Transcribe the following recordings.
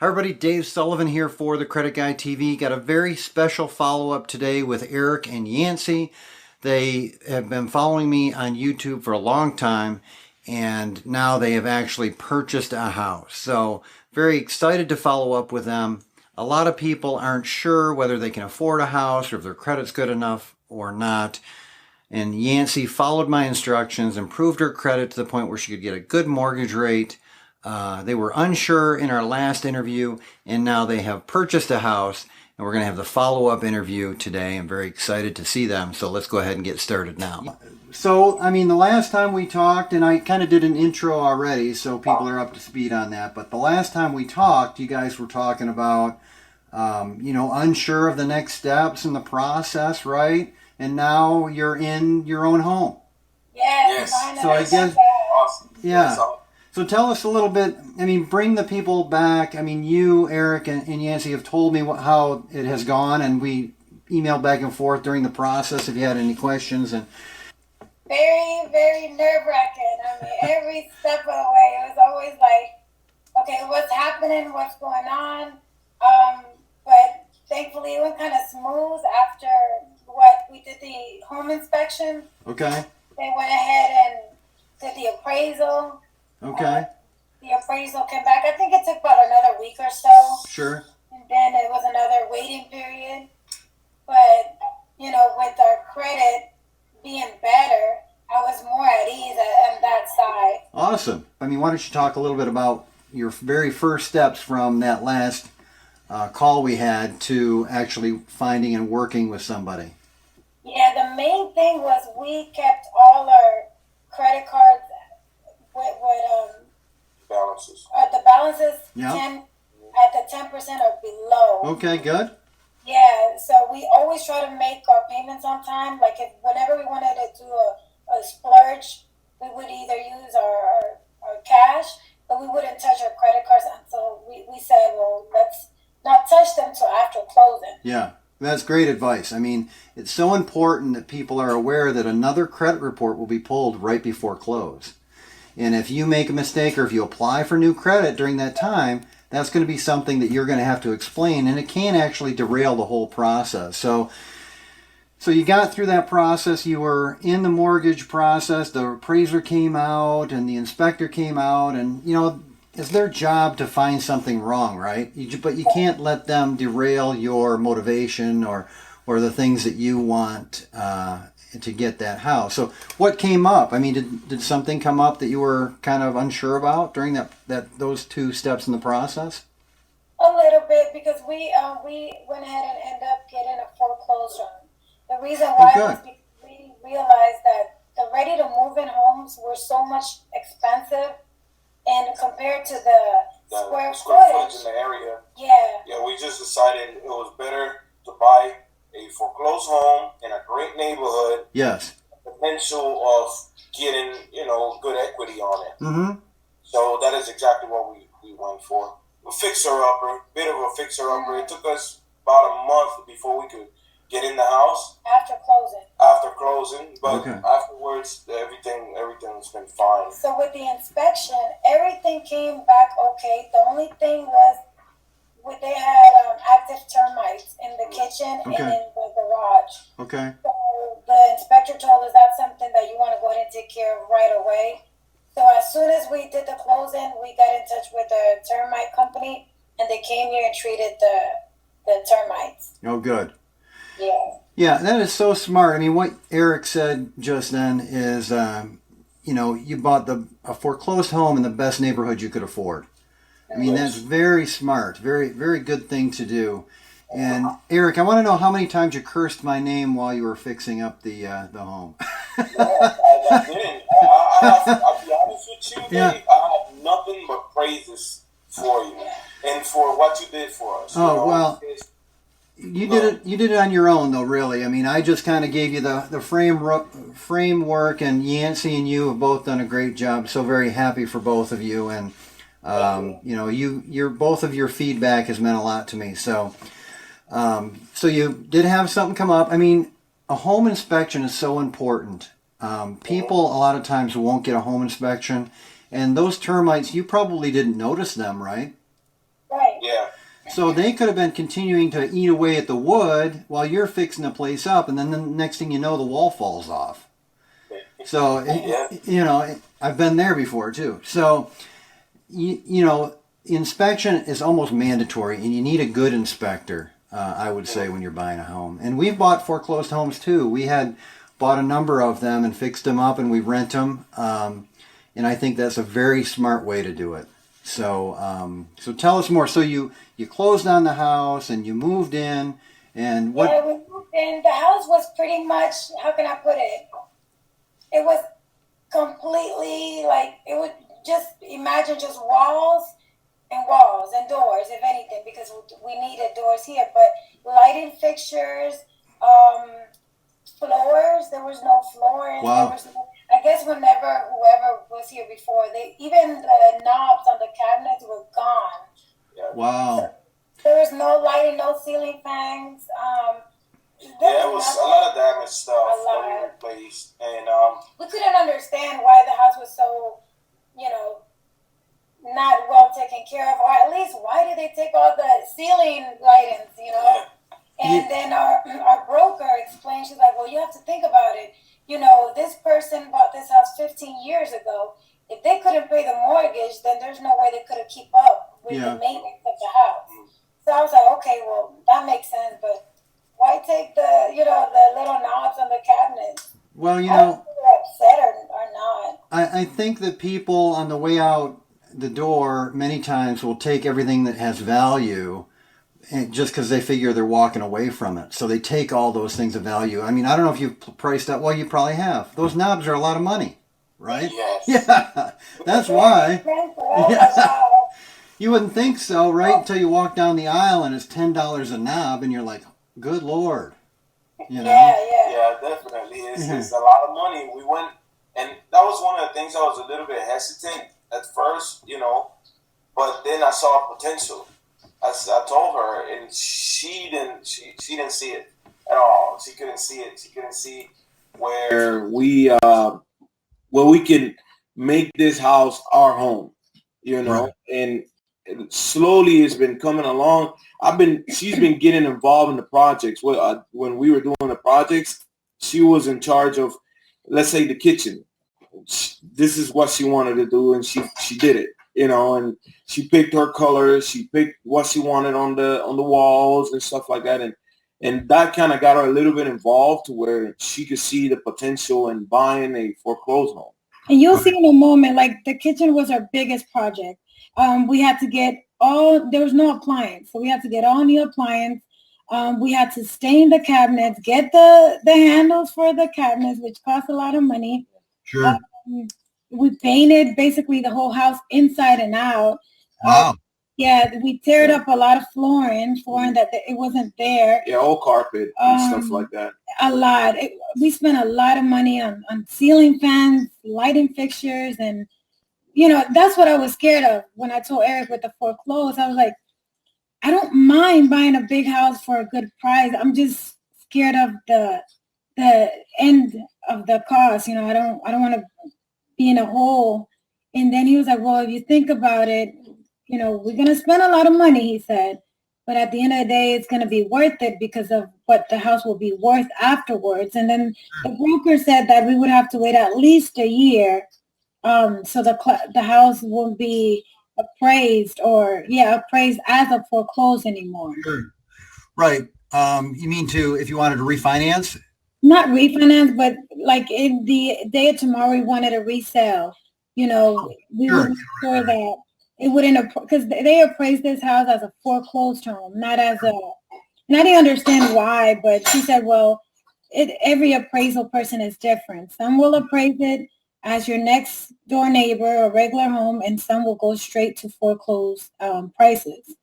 Hi everybody, Dave Sullivan here for the Credit Guy TV. Got a very special follow-up today with Eric and Yanci. They have been following me on YouTube for a long time, and now they have actually purchased a house. So very excited to follow up with them. A lot of people aren't sure whether they can afford a house or if their credit's good enough or not. And Yanci followed my instructions, improved her credit to the point where she could get a good mortgage rate. They were unsure in our last interview, and now they have purchased a house, and we're going to have the follow-up interview today. I'm very excited to see them, so let's go ahead and get started now. So, the last time we talked, and I kind of did an intro already, so people are up to speed on that, but the last time we talked, you guys were talking about, unsure of the next steps in the process, right? And now you're in your own home. Yes. So I guess, Awesome. yeah. So tell us a little bit, bring the people back. You, Eric, and Yanci have told me how it has gone, and we emailed back and forth during the process if you had any questions. And very, very nerve-wracking. Every step of the way, it was always like, okay, what's happening, what's going on? But thankfully, it went kind of smooth after we did the home inspection. Okay. They went ahead and did the appraisal. Okay. The appraisal came back. I think it took about another week or so. Sure. And then it was another waiting period. But, with our credit being better, I was more at ease on that side. Awesome. Why don't you talk a little bit about your very first steps from that last call we had to actually finding and working with somebody? Yeah, the main thing was we kept all our credit cards with balances. The balances Yeah. at the 10% or below. Okay, good. Yeah, so we always try to make our payments on time. Like whenever we wanted to do a splurge, we would either use our cash, but we wouldn't touch our credit cards until we said, well, let's not touch them till after closing. Yeah. That's great advice. It's so important that people are aware that another credit report will be pulled right before close. And if you make a mistake or if you apply for new credit during that time, that's going to be something that you're going to have to explain, and it can actually derail the whole process. So you got through that process. You were in the mortgage process. The appraiser came out and the inspector came out, and it's their job to find something wrong, right? But you can't let them derail your motivation or the things that you want to get that house. So what came up? Did something come up that you were kind of unsure about during those two steps in the process? A little bit, because we went ahead and ended up getting a foreclosed home. The reason why was because we realized that the ready-to-move-in homes were so much expensive, and compared to the square footage in the area. Yeah, we just decided it was better to buy a foreclosed home in a great neighborhood. Yes. Potential of getting, good equity on it. Mm-hmm. So that is exactly what we went for. A fixer-upper, bit of a fixer-upper. Mm-hmm. It took us about a month before we could get in the house. After closing. But okay. Afterwards, everything's been fine. So with the inspection, everything came back okay. The only thing was they had active termites in the kitchen and in the garage. Okay. So the inspector told us that's something that you want to go ahead and take care of right away. So as soon as we did the closing, we got in touch with the termite company, and they came here and treated the termites. Oh, good. Yeah. Yeah, that is so smart. What Eric said just then is, you bought a foreclosed home in the best neighborhood you could afford. That's very smart. Very, very good thing to do. And Eric, I want to know how many times you cursed my name while you were fixing up the home. I didn't. I'll be honest with you, Yeah. Dave, I have nothing but praises for you and for what you did for us. Well, you did it on your own, though, really. I just kind of gave you the framework, and Yanci and you have both done a great job. So very happy for both of you, and both of your feedback has meant a lot to me. So you did have something come up. A home inspection is so important. People a lot of times won't get a home inspection, and those termites, you probably didn't notice them, right? Right. Yeah, So they could have been continuing to eat away at the wood while you're fixing the place up, and then the next thing you know, the wall falls off. So, Yeah. I've been there before too. So, inspection is almost mandatory, and you need a good inspector, I would say, when you're buying a home. And we've bought foreclosed homes too. We had bought a number of them and fixed them up, and we rent them. And I think that's a very smart way to do it. So tell us more. So you closed on the house and you moved in, and what? Yeah, we moved in. The house was pretty much, how can I put it? It was completely like, it would just imagine just walls and doors, if anything, because we needed doors here. But lighting fixtures, floors, there was no flooring. Wow. There was no, I guess whenever whoever was here before, even the knobs on the cabinets were gone. Wow. There was no lighting, no ceiling fans. Yeah, it was a lot of damaged stuff that we replaced, and we couldn't understand why the house was so, not well taken care of, or at least why did they take all the ceiling lightings, Yeah. And then our broker explained, she's like, well, you have to think about it. This person bought this house 15 years ago. If they couldn't pay the mortgage, then there's no way they could have keep up with the maintenance of the house. So I was like, okay, well, that makes sense, but why take the little knobs on the cabinets? Well, I don't know if they're upset or not. I think that people on the way out the door many times will take everything that has value just because they figure they're walking away from it. So they take all those things of value. I mean, I don't know if you've priced out. Well, you probably have. Those knobs are a lot of money, right? Yes. Yeah, that's why. Yeah. You wouldn't think so, right? Until you walk down the aisle and it's $10 a knob, and you're like, "Good Lord," Yeah, definitely. It's a lot of money. We went, and that was one of the things I was a little bit hesitant at first, but then I saw potential. I told her, and she didn't see it at all. She couldn't see it. She couldn't see where we can make this house our home, and slowly it's been coming along. She's been getting involved in the projects. When we were doing the projects, she was in charge of, let's say, the kitchen. This is what she wanted to do, and she did it, and she picked her colors. She picked what she wanted on the walls and stuff like that, and that kind of got her a little bit involved to where she could see the potential in buying a foreclosed home. And you'll see in a moment, like the kitchen was our biggest project. We had to get there was no appliance. So we had to get all new appliance. We had to stain the cabinets, get the handles for the cabinets, which cost a lot of money. Sure. We painted basically the whole house inside and out. Wow. We teared up a lot of flooring that it wasn't there. Yeah, old carpet and stuff like that. A lot. We spent a lot of money on ceiling fans, lighting fixtures, and that's what I was scared of when I told Eric with the foreclosed. I was like, I don't mind buying a big house for a good price. I'm just scared of the end of the cost. I don't want to be in a hole. And then he was like, well, if you think about it, we're going to spend a lot of money, he said. But at the end of the day, it's going to be worth it because of what the house will be worth afterwards. And then the broker said that we would have to wait at least a year so the house won't be appraised as a foreclosed anymore. Sure. Right. You mean if you wanted to refinance? Not refinance, but like in the day of tomorrow, we wanted to resell. We would make sure that it wouldn't, because they appraised this house as a foreclosed home, not as a, and I didn't understand why, but she said, well, every appraisal person is different. Some will appraise it as your next door neighbor, a regular home, and some will go straight to foreclosed prices.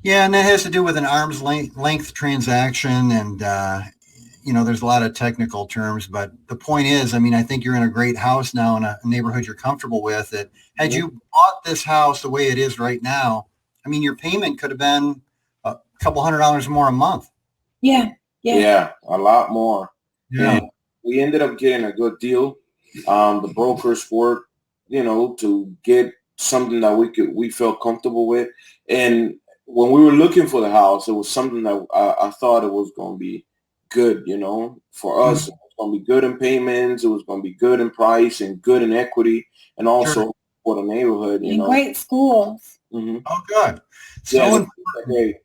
Yeah, and that has to do with an arm's length transaction, and there's a lot of technical terms, but the point is, I think you're in a great house now in a neighborhood you're comfortable with. That had you bought this house the way it is right now, your payment could have been a couple $100 more a month. Yeah, a lot more. Yeah, and we ended up getting a good deal. The brokers worked, to get something that we felt comfortable with, and when we were looking for the house, it was something that I thought it was going to be good, for us. It was going to be good in payments. It was going to be good in price and good in equity, and also for the neighborhood, and great schools. Mm-hmm. Oh, good. So important.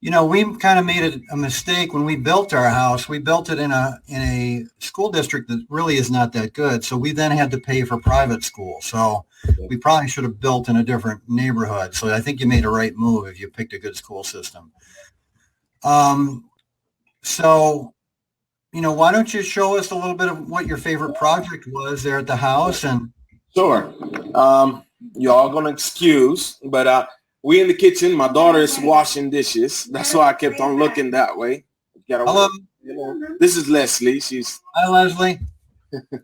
We kind of made a mistake when we built our house. We built it in a school district that really is not that good. So we then had to pay for private school. So we probably should have built in a different neighborhood. So I think you made a right move if you picked a good school system. So, why don't you show us a little bit of what your favorite project was there at the house? And sure. Y'all gonna excuse, but we in the kitchen. My daughter is washing dishes. That's why I kept on looking that way. Hello. This is Leslie. Hi, Leslie.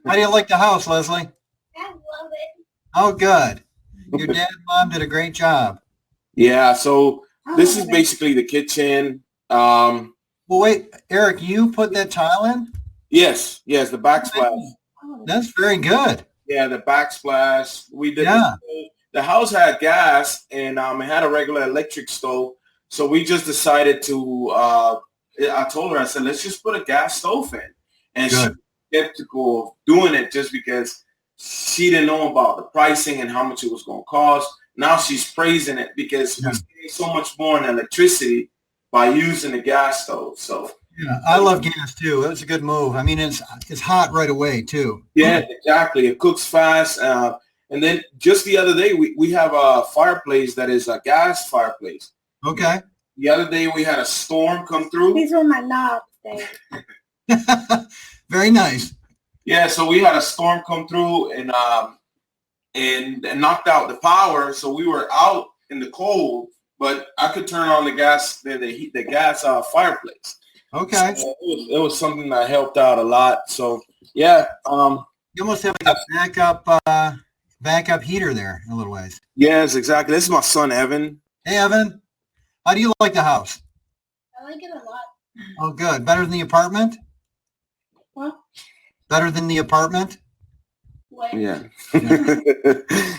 How do you like the house, Leslie? I love it. Oh, good. Your dad and mom did a great job. Yeah. So this is basically the kitchen. Well, wait, Eric, you put that tile in? Yes, the backsplash. That's very good. Yeah, the backsplash. We did. Yeah. The house had gas and it had a regular electric stove. So we just decided to, I told her, I said, let's just put a gas stove in. And she was skeptical of doing it just because she didn't know about the pricing and how much it was going to cost. Now she's praising it because we save so much more in electricity by using the gas stove. So yeah, I love gas too. It was a good move. I mean, it's hot right away too. Yeah, exactly. It cooks fast. And then just the other day, we have a fireplace that is a gas fireplace. Okay. The other day, we had a storm come through. These were my knobs, Dave. Very nice. Yeah, so we had a storm come through and knocked out the power. So we were out in the cold, but I could turn on the gas, the gas fireplace. Okay. So it was something that helped out a lot. So yeah. You almost have like a backup heater there in a little ways. Yes, exactly. This is my son, Evan. Hey, Evan. How do you like the house? I like it a lot. Oh, good. Better than the apartment? What? Better than the apartment? What? Yeah.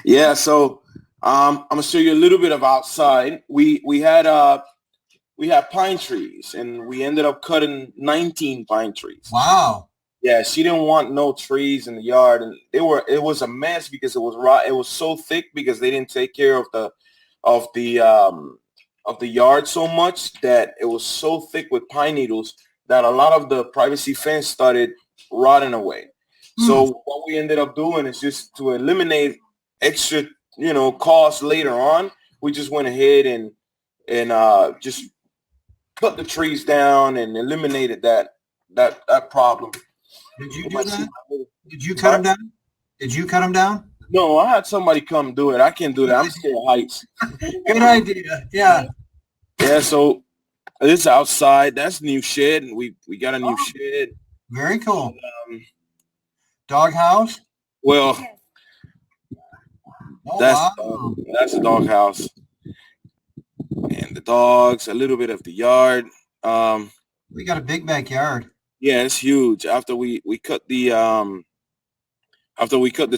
Yeah. So I'm gonna show you a little bit of outside. We had pine trees, and we ended up cutting 19 pine trees. Wow. Yeah, she didn't want no trees in the yard, and it was a mess because it was so thick because they didn't take care of the yard so much that it was so thick with pine needles that a lot of the privacy fence started rotting away. So what we ended up doing is just to eliminate extra, costs later on. We just went ahead and just cut the trees down and eliminated that problem. Did you do that? Did you cut them down? Did you cut them down? No, I had somebody come do it. I can't do that. I'm scared of heights. Good idea. Yeah. Yeah. So this is outside. That's a new shed, and we got a new shed. Very cool. Dog house? Well, that's a dog house, and the dogs. A little bit of the yard. We got a big backyard. Yeah, it's huge. After we cut the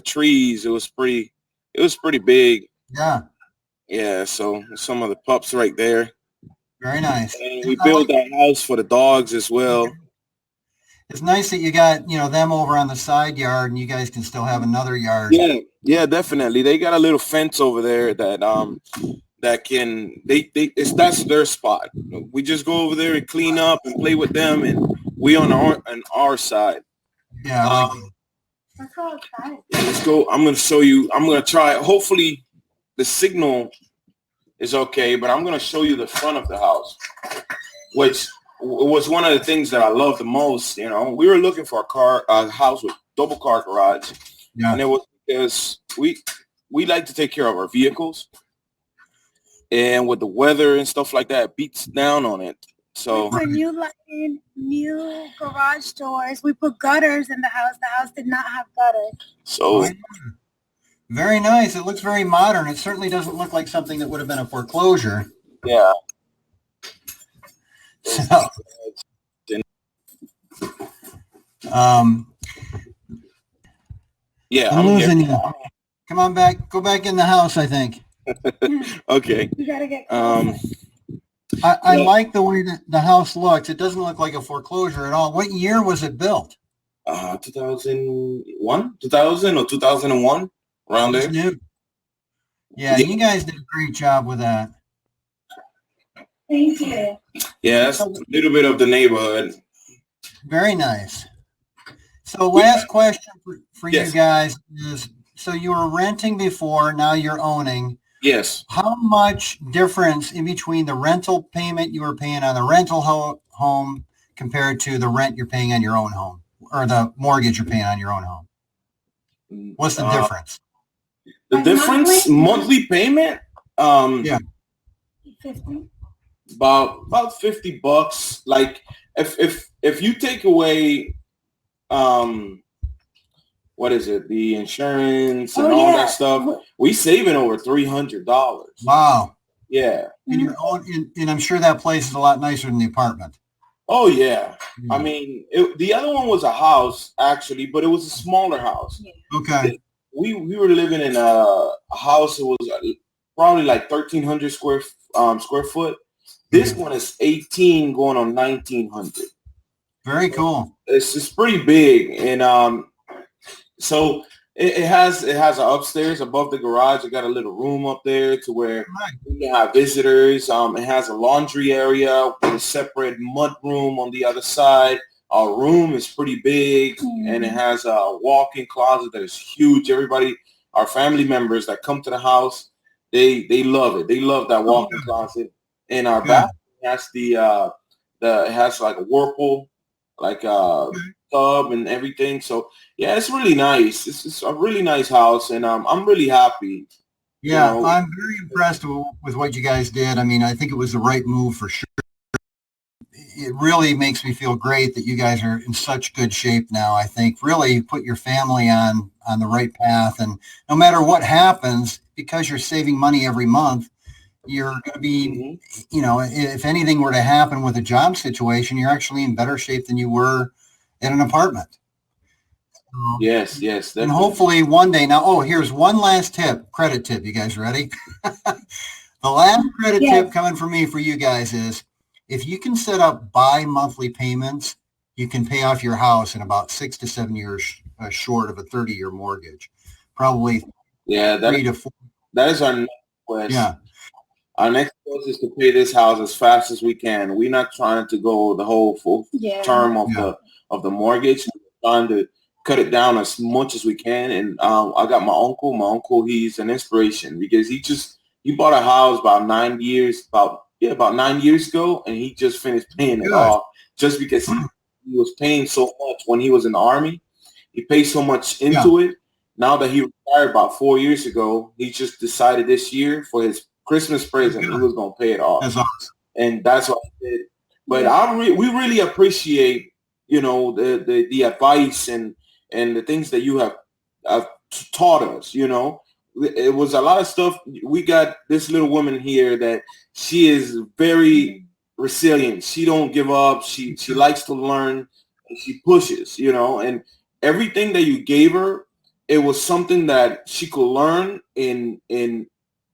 trees, it was pretty big. Yeah. Yeah, so some of the pups right there. Very nice. And we built that house for the dogs as well. It's nice that you got, them over on the side yard and you guys can still have another yard. Yeah, definitely. They got a little fence over there that that's their spot. We just go over there and clean up and play with them, and we on our side. Yeah. Let's go outside. Let's go. I'm going to show you. I'm going to try. Hopefully the signal is okay, but I'm going to show you the front of the house, which was one of the things that I love the most. We were looking for a house with double car garage. Yeah. And it was because we like to take care of our vehicles, and with the weather and stuff like that, it beats down on it. So for new lighting, new garage doors, we put gutters in the house. The house did not have gutters. So very nice. It looks very modern. It certainly doesn't look like something that would have been a foreclosure. Yeah. So, yeah, I'm losing you. Come on back. Go back in the house, I think. Okay. You gotta get closer. I like the way that the house looks. It doesn't look like a foreclosure at all. What year was it built? 2001, 2000 or 2001, around there. New. Yeah, you guys did a great job with that. Thank you. Yeah, that's a little bit of the neighborhood. Very nice. So last question for Yes. you guys is, so you were renting before, now you're owning. Yes. How much difference in between the rental payment you were paying on the rental home compared to the rent you're paying on your own home, or the mortgage you're paying on your own home? What's the difference? The difference, monthly payment? Yeah. 50. About $50. Like if you take away what is it, the insurance and all that stuff, we saving over $300. Wow. Yeah. And your own, and I'm sure that place is a lot nicer than the apartment. Oh yeah. I mean, the other one was a house actually, but it was a smaller house. Okay. We were living in a house that was probably like 1,300 square foot. This one is 18 going on 1,900. Very cool. It's pretty big, and so it has an upstairs above the garage. It got a little room up there to where we can have visitors. It has a laundry area with a separate mud room on the other side. Our room is pretty big, and it has a walk-in closet that is huge. Everybody, our family members that come to the house, they love it. They love that walk-in closet. And our bathroom has it has like a whirlpool, like a tub and everything. So yeah, it's really nice. It's a really nice house, and I'm really happy. Yeah, you know, I'm very impressed with what you guys did. I mean, I think it was the right move for sure. It really makes me feel great that you guys are in such good shape now. I think really put your family on the right path, and no matter what happens, because you're saving money every month, you're going to be, you know, if anything were to happen with a job situation, you're actually in better shape than you were in an apartment. Yes, definitely. And hopefully one day now, here's one last tip, credit tip. You guys ready? The last credit tip coming from me for you guys is, if you can set up bi-monthly payments, you can pay off your house in about 6 to 7 years short of a 30-year mortgage. Probably 3 to 4. That is our next quest. Yeah. Our next quest is to pay this house as fast as we can. We're not trying to go the whole full term of the mortgage. We're trying to cut it down as much as we can. And I got my uncle. My uncle, he's an inspiration because he bought a house about 9 years ago, and he just finished paying it off just because he was paying so much when he was in the Army. He paid so much into it. Now that he retired about 4 years ago, he just decided this year for his Christmas present, he was going to pay it off. That's awesome. And that's what I did. But we really appreciate, you know, the advice and the things that you have taught us, you know. It was a lot of stuff. We got this little woman here that she is very resilient. She don't give up. She likes to learn. And she pushes, you know, and everything that you gave her, it was something that she could learn and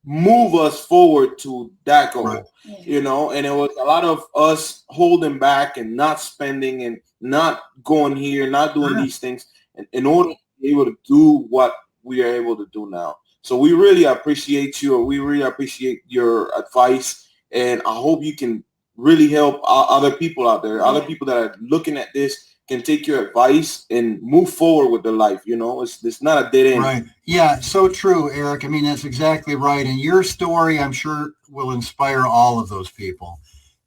move us forward to that goal, you know. And it was a lot of us holding back and not spending and not going here, not doing these things in order to be able to do what we are able to do now. So we really appreciate you. We really appreciate your advice. And I hope you can really help other people out there. Other people that are looking at this can take your advice and move forward with their life. You know, it's not a dead end. Right. Yeah. So true, Eric. I mean, that's exactly right. And your story, I'm sure, will inspire all of those people.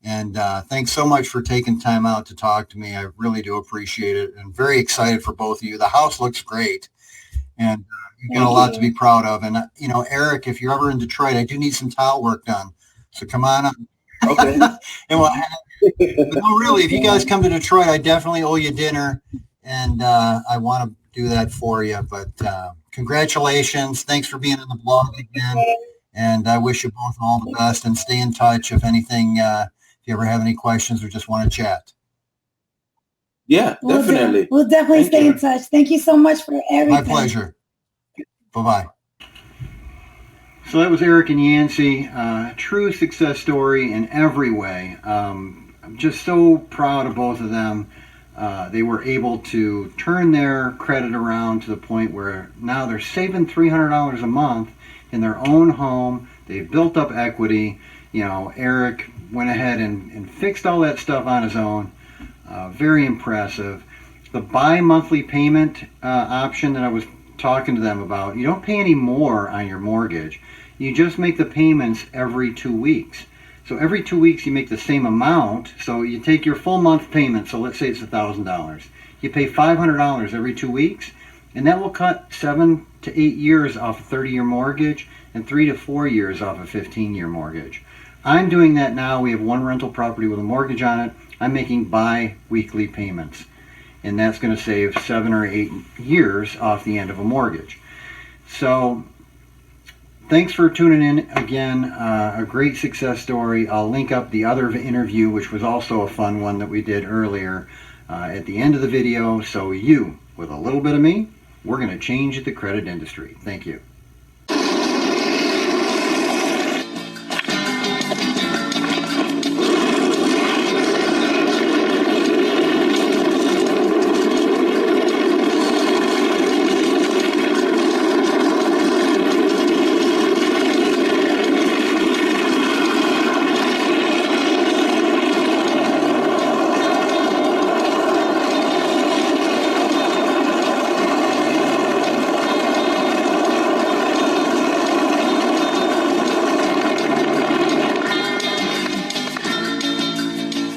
And thanks so much for taking time out to talk to me. I really do appreciate it. And very excited for both of you. The house looks great. And you've got a lot to be proud of. And, you know, Eric, if you're ever in Detroit, I do need some tile work done. So come on up. Okay. And no, really, if you guys come to Detroit, I definitely owe you dinner. And I want to do that for you. But congratulations. Thanks for being on the blog again. And I wish you both all the best. And stay in touch if anything, if you ever have any questions or just want to chat. Yeah, definitely. We'll definitely stay in touch. Thank you so much for everything. My pleasure. Bye-bye. So that was Eric and Yanci. True success story in every way. I'm just so proud of both of them. They were able to turn their credit around to the point where now they're saving $300 a month in their own home. They've built up equity. You know, Eric went ahead and fixed all that stuff on his own. Very impressive. The bi-monthly payment option that I was talking to them about, you don't pay any more on your mortgage. You just make the payments every 2 weeks. So every 2 weeks you make the same amount. So you take your full month payment, so let's say it's $1,000. You pay $500 every 2 weeks, and that will cut 7 to 8 years off a 30-year mortgage and 3 to 4 years off a 15-year mortgage. I'm doing that now. We have one rental property with a mortgage on it. I'm making bi-weekly payments, and that's going to save 7 or 8 years off the end of a mortgage. So thanks for tuning in again. A great success story. I'll link up the other interview, which was also a fun one that we did earlier, at the end of the video. So you, with a little bit of me, we're going to change the credit industry. Thank you.